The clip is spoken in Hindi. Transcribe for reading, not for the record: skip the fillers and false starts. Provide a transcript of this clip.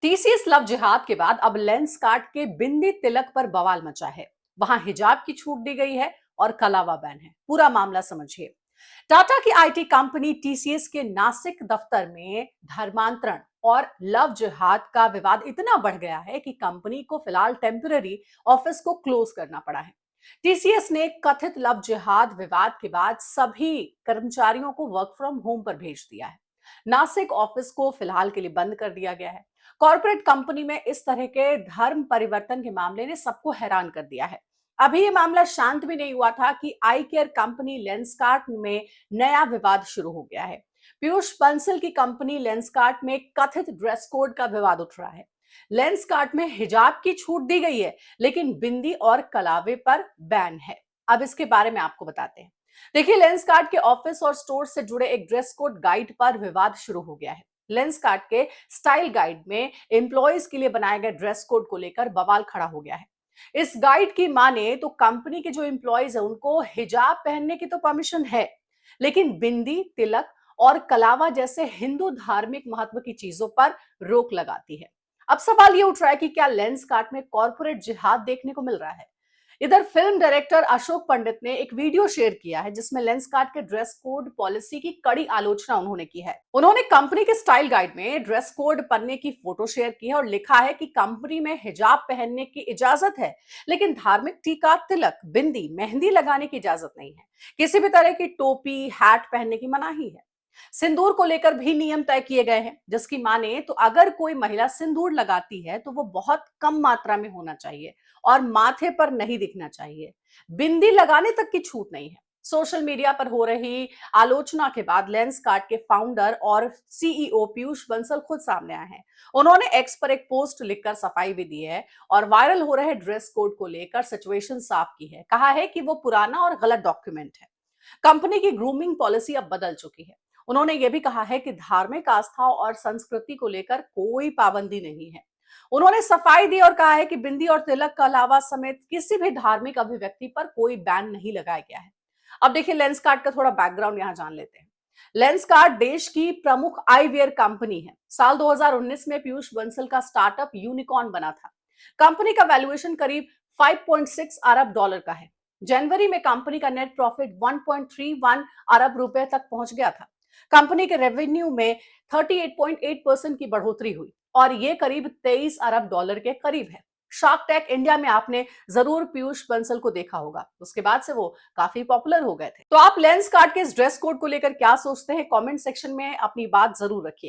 टीसीएस लव जिहाद के बाद अब लेंस कार्ट के बिंदी तिलक पर बवाल मचा है। वहां हिजाब की छूट दी गई है और कलावा बैन है। पूरा मामला समझिए। टाटा की आईटी कंपनी टीसीएस के नासिक दफ्तर में धर्मांतरण और लव जिहाद का विवाद इतना बढ़ गया है कि कंपनी को फिलहाल टेम्पररी ऑफिस को क्लोज करना पड़ा है। टीसीएस ने कथित लव जिहाद विवाद के बाद सभी कर्मचारियों को वर्क फ्रॉम होम पर भेज दिया है। नासिक ऑफिस को फिलहाल के लिए बंद कर दिया गया है। कॉर्पोरेट कंपनी में इस तरह के धर्म परिवर्तन के मामले ने सबको हैरान कर दिया है। अभी ये मामला शांत भी नहीं हुआ था कि आई केयर कंपनी लेंसकार्ट में नया विवाद शुरू हो गया है। पीयूष बंसल की कंपनी लेंसकार्ट में कथित ड्रेस कोड का विवाद उठ रहा है। लेंसकार्ट में हिजाब की छूट दी गई है, लेकिन बिंदी और कलावे पर बैन है। अब इसके बारे में आपको बताते हैं। देखिए, लेंसकार्ट के ऑफिस और स्टोर से जुड़े एक ड्रेस कोड गाइड पर विवाद शुरू हो गया है। लेंसकार्ट के स्टाइल गाइड में एम्प्लॉयज के लिए बनाए गए ड्रेस कोड को लेकर बवाल खड़ा हो गया है। इस गाइड की माने तो कंपनी के जो एम्प्लॉयज है उनको हिजाब पहनने की तो परमिशन है, लेकिन बिंदी, तिलक और कलावा जैसे हिंदू धार्मिक महत्व की चीजों पर रोक लगाती है। अब सवाल ये उठ रहा है कि क्या लेंसकार्ट में कॉर्पोरेट जिहाद देखने को मिल रहा है। इधर फिल्म डायरेक्टर अशोक पंडित ने एक वीडियो शेयर किया है जिसमें लेंसकार्ट के ड्रेस कोड पॉलिसी की कड़ी आलोचना उन्होंने की है। उन्होंने कंपनी के स्टाइल गाइड में ड्रेस कोड पन्ने की फोटो शेयर की है और लिखा है कि कंपनी में हिजाब पहनने की इजाजत है, लेकिन धार्मिक टीका, तिलक, बिंदी, मेहंदी लगाने की इजाजत नहीं है। किसी भी तरह की टोपी, हैट पहनने की मनाही है। सिंदूर को लेकर भी नियम तय किए गए हैं, जिसकी माने तो अगर कोई महिला सिंदूर लगाती है तो वो बहुत कम मात्रा में होना चाहिए और माथे पर नहीं दिखना चाहिए। बिंदी लगाने तक की छूट नहीं है। सोशल मीडिया पर हो रही आलोचना के बाद लेंसकार्ट के फाउंडर और सीईओ पीयूष बंसल खुद सामने आए हैं। उन्होंने एक्स पर एक पोस्ट लिखकर सफाई भी दी है और वायरल हो रहे ड्रेस कोड को लेकर सिचुएशन साफ की है। कहा है कि वो पुराना और गलत डॉक्यूमेंट है। कंपनी की ग्रूमिंग पॉलिसी अब बदल चुकी है। उन्होंने ये भी कहा है कि धार्मिक आस्था और संस्कृति को लेकर कोई पाबंदी नहीं है। उन्होंने सफाई दी और कहा है कि बिंदी और तिलक के अलावा समेत किसी भी धार्मिक अभिव्यक्ति पर कोई बैन नहीं लगाया गया है। अब देखिए, लेंसकार्ट का थोड़ा बैकग्राउंड यहां जान लेते हैं। लेंसकार्ट देश की प्रमुख आईवियर कंपनी है। साल 2019 में पीयूष बंसल का स्टार्टअप यूनिकॉर्न बना था। कंपनी का वैल्यूएशन करीब 5.6 अरब डॉलर का है। जनवरी में कंपनी का नेट प्रॉफिट 1.31 अरब रुपए तक पहुंच गया था। कंपनी के रेवेन्यू में 38.8% की बढ़ोतरी हुई और ये करीब 23 अरब डॉलर के करीब है। शार्क टैंक इंडिया में आपने जरूर पीयूष बंसल को देखा होगा। उसके बाद से वो काफी पॉपुलर हो गए थे। तो आप लेंसकार्ट के इस ड्रेस कोड को लेकर क्या सोचते हैं? कमेंट सेक्शन में अपनी बात जरूर रखिए।